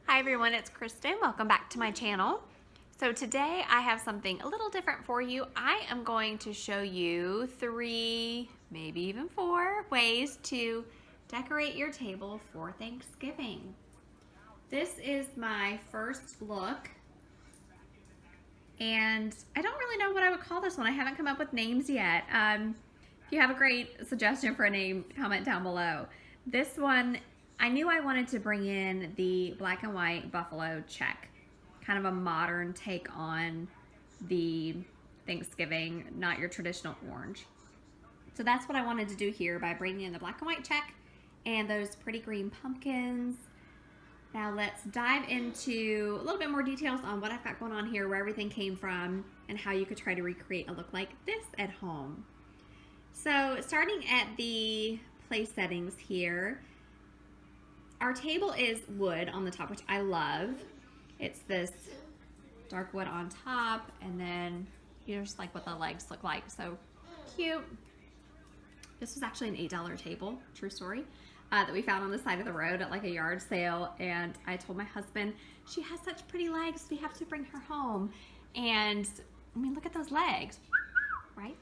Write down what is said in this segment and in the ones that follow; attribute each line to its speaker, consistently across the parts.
Speaker 1: Hi everyone, it's Kristen. Welcome back to my channel. So today I have something a little different for you. I am going to show you 3, maybe even 4 ways to decorate your table for Thanksgiving. This is my first look, and I don't really know what I would call this one. I haven't come up with names yet. If you have a great suggestion for a name, comment down below. This one, I knew I wanted to bring in the black and white buffalo check, kind of a modern take on the Thanksgiving, not your traditional orange. So that's what I wanted to do here by bringing in the black and white check and those pretty green pumpkins. Now let's dive into a little bit more details on what I've got going on here, where everything came from, and how you could try to recreate a look like this at home. So starting at the place settings here, our table is wood on the top, which I love. It's this dark wood on top, and then here's like what the legs look like. So cute. This was actually an $8 table, true story, that we found on the side of the road at like a yard sale. And I told my husband, she has such pretty legs, we have to bring her home. And I mean, look at those legs, right?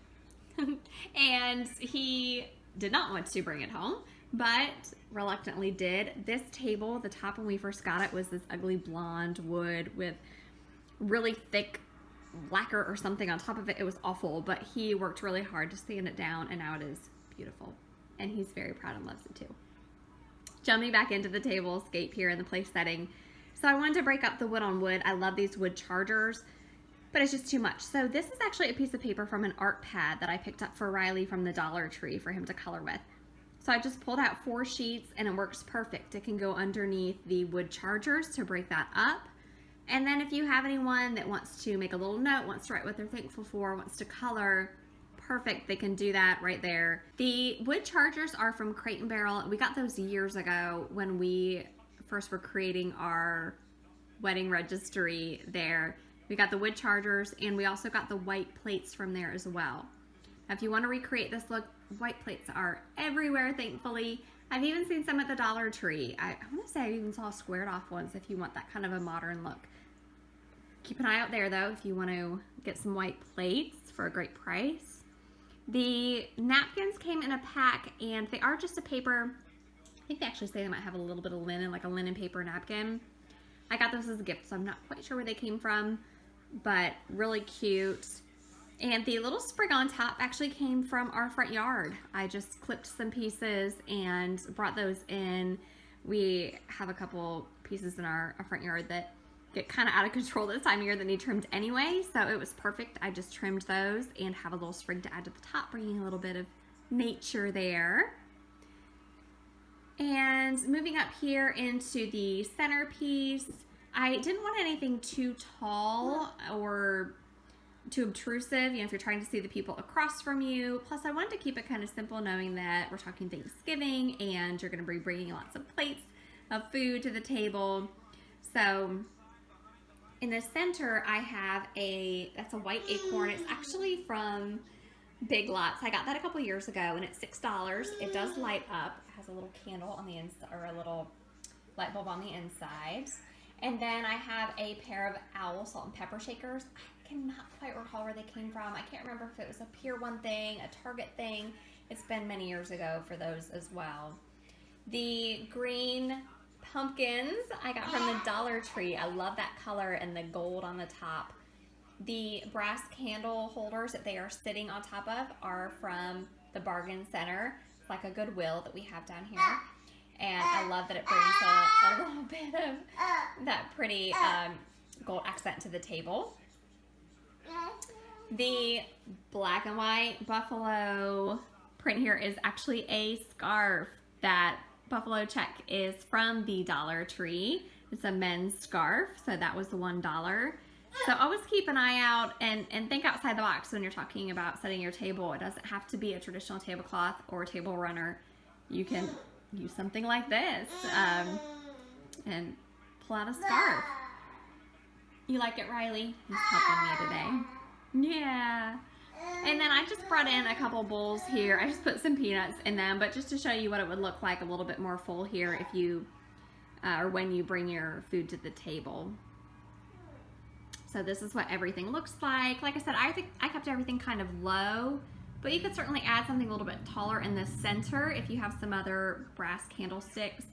Speaker 1: And he did not want to bring it home, but reluctantly did. This table, the top when we first got it, was this ugly blonde wood with really thick lacquer or something on top of it. It was awful, but he worked really hard to sand it down, and now it is beautiful. And he's very proud and loves it too. Jumping back into the tablescape here in the place setting. So I wanted to break up the wood on wood. I love these wood chargers, but it's just too much. So this is actually a piece of paper from an art pad that I picked up for Riley from the Dollar Tree for him to color with. So I just pulled out 4 sheets, and it works perfect. It can go underneath the wood chargers to break that up. And then if you have anyone that wants to make a little note, wants to write what they're thankful for, wants to color, perfect, they can do that right there. The wood chargers are from Crate and Barrel. We got those years ago when we first were creating our wedding registry there. We got the wood chargers, and we also got the white plates from there as well. Now, if you want to recreate this look, white plates are everywhere, thankfully. I've even seen some at the Dollar Tree. I want to say I even saw squared off ones if you want that kind of a modern look. Keep an eye out there though if you want to get some white plates for a great price. The napkins came in a pack, and they are just a paper. I think they actually say they might have a little bit of linen, like a linen paper napkin. I got those as a gift, so I'm not quite sure where they came from, but really cute. And the little sprig on top actually came from our front yard. I just clipped some pieces and brought those in. We have a couple pieces in our front yard that get kind of out of control this time of year that need trimmed anyway, so it was perfect. I just trimmed those and have a little sprig to add to the top, bringing a little bit of nature there. And moving up here into the centerpiece, I didn't want anything too tall or too obtrusive, you know, if you're trying to see the people across from you. Plus, I wanted to keep it kind of simple, knowing that we're talking Thanksgiving and you're going to be bringing lots of plates of food to the table. So in the center, I have that's a white acorn. It's actually from Big Lots. I got that a couple years ago, and it's $6. It does light up. It has a little candle on the inside, or a little light bulb on the inside. And then I have a pair of owl salt and pepper shakers. I cannot quite recall where they came from. I can't remember if it was a Pier 1 thing, a Target thing. It's been many years ago for those as well. The green pumpkins I got from the Dollar Tree. I love that color and the gold on the top. The brass candle holders that they are sitting on top of are from the Bargain Center. It's like a Goodwill that we have down here. And I love that it brings a little bit of that pretty gold accent to the table. The black and white buffalo print here is actually a scarf. That buffalo check is from the Dollar Tree. It's a men's scarf, so that was the $1. So always keep an eye out and think outside the box when you're talking about setting your table. It doesn't have to be a traditional tablecloth or a table runner. You can use something like this and pull out a scarf. You like it, Riley? He's helping me today. Yeah. And then I just brought in a couple bowls here. I just put some peanuts in them, but just to show you what it would look like a little bit more full here if you or when you bring your food to the table. So this is what everything looks like. Like I said, I think I kept everything kind of low, but you could certainly add something a little bit taller in the center. If you have some other brass candlesticks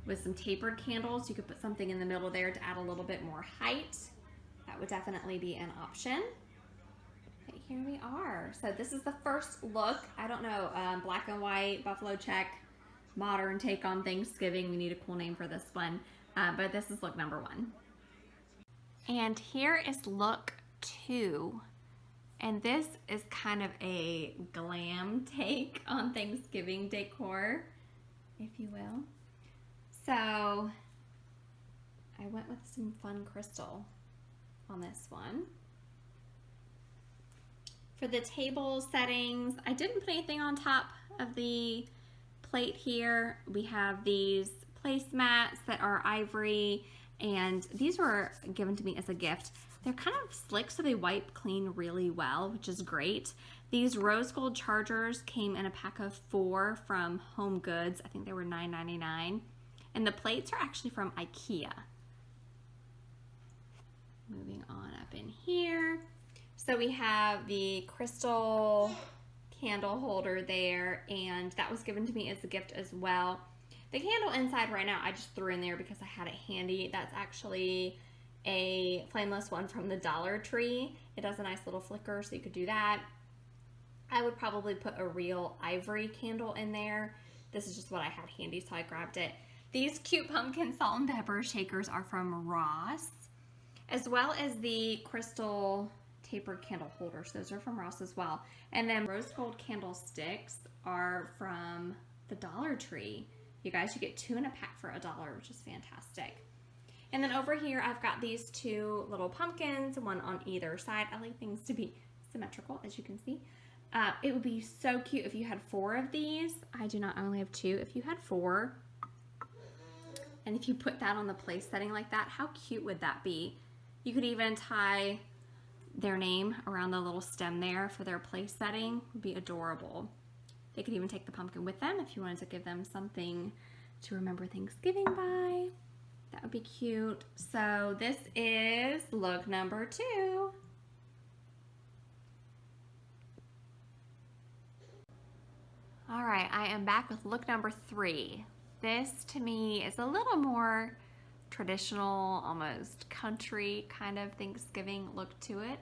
Speaker 1: with some tapered candles, you could put something in the middle there to add a little bit more height. That would definitely be an option. But here we are. So this is the first look. I don't know, black and white, buffalo check, modern take on Thanksgiving. We need a cool name for this one. But this is look number 1. And here is look 2. And this is kind of a glam take on Thanksgiving decor, if you will. So I went with some fun crystal on this one. For the table settings, I didn't put anything on top of the plate here. We have these placemats that are ivory, and these were given to me as a gift. They're kind of slick, so they wipe clean really well, which is great. These rose gold chargers came in a pack of 4 from Home Goods. I think they were $9.99. And the plates are actually from IKEA. Moving on up in here. So we have the crystal candle holder there, and that was given to me as a gift as well. The candle inside right now, I just threw in there because I had it handy. That's actually a flameless one from the Dollar Tree. It does a nice little flicker, so you could do that. I would probably put a real ivory candle in there. This is just what I had handy, so I grabbed it. These cute pumpkin salt and pepper shakers are from Ross, as well as the crystal tapered candle holders. Those are from Ross as well. And then rose gold candlesticks are from the Dollar Tree. You guys, you get 2 in a pack for $1, which is fantastic. And then over here, I've got these 2 little pumpkins, one on either side. I like things to be symmetrical, as you can see. It would be so cute if you had 4 of these. I do not, I only have 2. If you had 4, and if you put that on the place setting like that, how cute would that be? You could even tie their name around the little stem there for their place setting. It would be adorable. They could even take the pumpkin with them if you wanted to give them something to remember Thanksgiving by. That would be cute. So this is look number 2. All right, I am back with look number 3. This to me is a little more traditional, almost country kind of Thanksgiving look to it.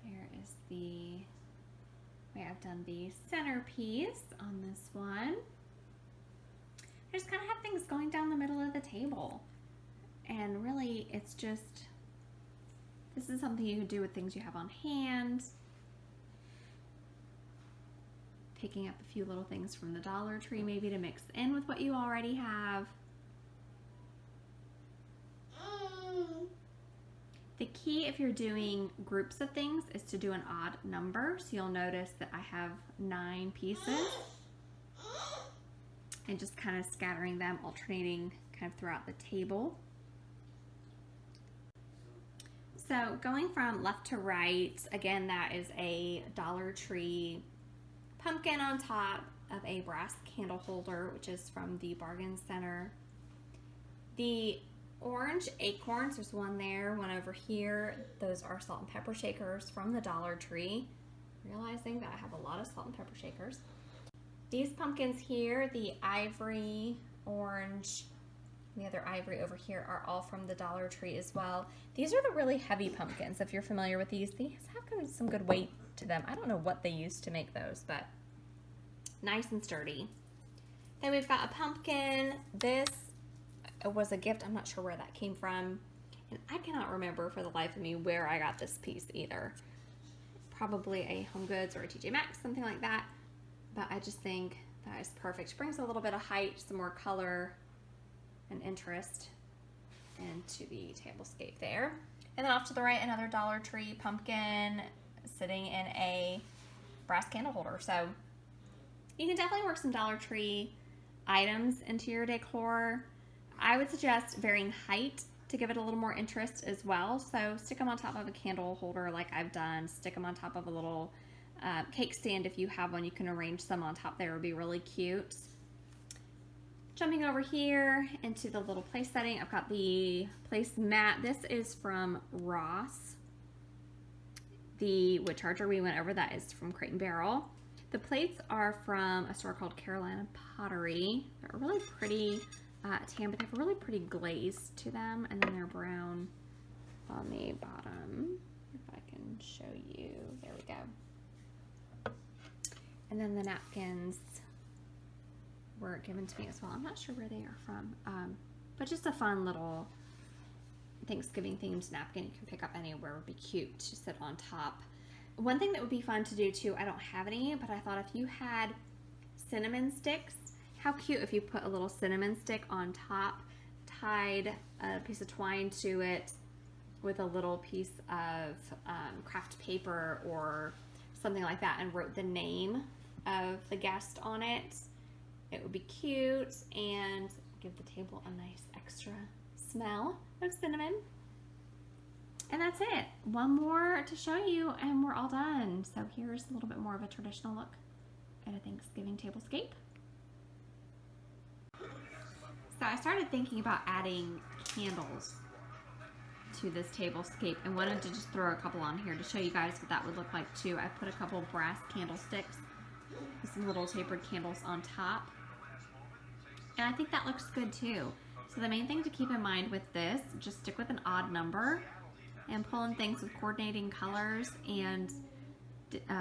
Speaker 1: There is the way I've done the centerpiece on this one. I just kind of have things going down the middle of the table. And really, it's just, this is something you could do with things you have on hand. Picking up a few little things from the Dollar Tree maybe to mix in with what you already have. The key if you're doing groups of things is to do an odd number. So you'll notice that I have 9 pieces and just kind of scattering them, alternating kind of throughout the table. So going from left to right, again, that is a Dollar Tree pumpkin on top of a brass candle holder, which is from the Bargain Center. The orange acorns, there's one there, one over here. Those are salt and pepper shakers from the Dollar Tree. Realizing that I have a lot of salt and pepper shakers. These pumpkins here, the ivory, orange, and the other ivory over here are all from the Dollar Tree as well. These are the really heavy pumpkins. If you're familiar with these have kind of some good weight to them. I don't know what they used to make those, but nice and sturdy. Then we've got a pumpkin. This was a gift. I'm not sure where that came from. And I cannot remember for the life of me where I got this piece either. Probably a Home Goods or a TJ Maxx, something like that. But I just think that is perfect. Brings a little bit of height, some more color and interest into the tablescape there. And then off to the right, another Dollar Tree pumpkin sitting in a brass candle holder. So you can definitely work some Dollar Tree items into your decor. I would suggest varying height to give it a little more interest as well. So stick them on top of a candle holder like I've done. Stick them on top of a little cake stand if you have one. You can arrange some on top there. It would be really cute. Jumping over here into the little place setting, I've got the place mat. This is from Ross. The wood charger we went over, that is from Crate & Barrel. The plates are from a store called Carolina Pottery. They're really pretty tan, but they have a really pretty glaze to them, and then they're brown on the bottom. If I can show you, there we go. And then the napkins were given to me as well. I'm not sure where they are from, but just a fun little Thanksgiving themed napkin you can pick up anywhere. Would be cute to sit on top. One thing that would be fun to do too, I don't have any, but I thought if you had cinnamon sticks, how cute if you put a little cinnamon stick on top, tied a piece of twine to it with a little piece of craft paper or something like that, and wrote the name of the guest on it. It would be cute and give the table a nice extra smell of cinnamon. And that's it. One more to show you and we're all done. So here's a little bit more of a traditional look at a Thanksgiving tablescape. So I started thinking about adding candles to this tablescape and wanted to just throw a couple on here to show you guys what that would look like too. I put a couple brass candlesticks with some little tapered candles on top. And I think that looks good too. So the main thing to keep in mind with this, just stick with an odd number and pull in things with coordinating colors and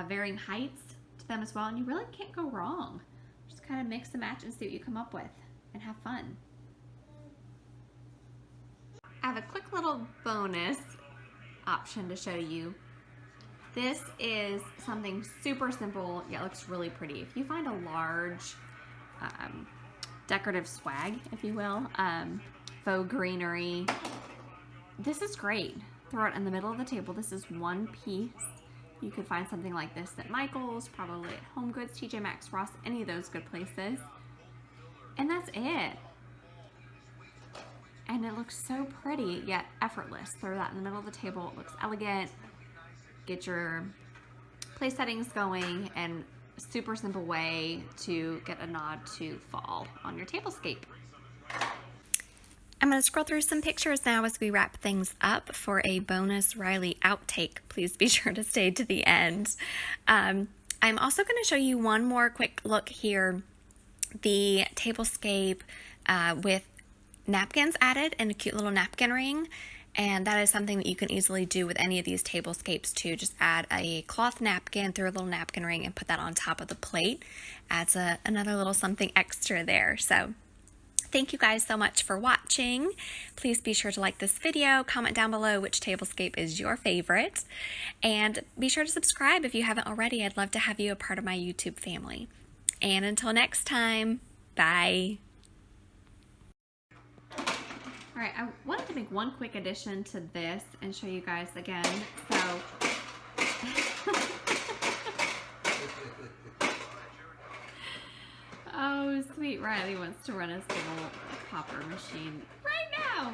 Speaker 1: varying heights to them as well. And you really can't go wrong. Just kind of mix and match and see what you come up with and have fun. I have a quick little bonus option to show you. This is something super simple, yet looks really pretty. If you find a large decorative swag, if you will, faux greenery, this is great. Throw it in the middle of the table. This is one piece. You could find something like this at Michael's, probably at Home Goods, TJ Maxx, Ross, any of those good places. And that's it. And it looks so pretty, yet effortless. Throw that in the middle of the table. It looks elegant. Get your place settings going, and a super simple way to get a nod to fall on your tablescape. I'm going to scroll through some pictures now as we wrap things up for a bonus Riley outtake. Please be sure to stay to the end. I'm also going to show you one more quick look here. The tablescape with napkins added and a cute little napkin ring. And that is something that you can easily do with any of these tablescapes too. Just add a cloth napkin through a little napkin ring and put that on top of the plate. Adds another little something extra there. So thank you guys so much for watching. Please be sure to like this video, comment down below which tablescape is your favorite, and be sure to subscribe if you haven't already. I'd love to have you a part of my YouTube family. And until next time, bye. All right, I wanted to make one quick addition to this and show you guys again. So, oh, sweet Riley wants to run his little popper machine right now.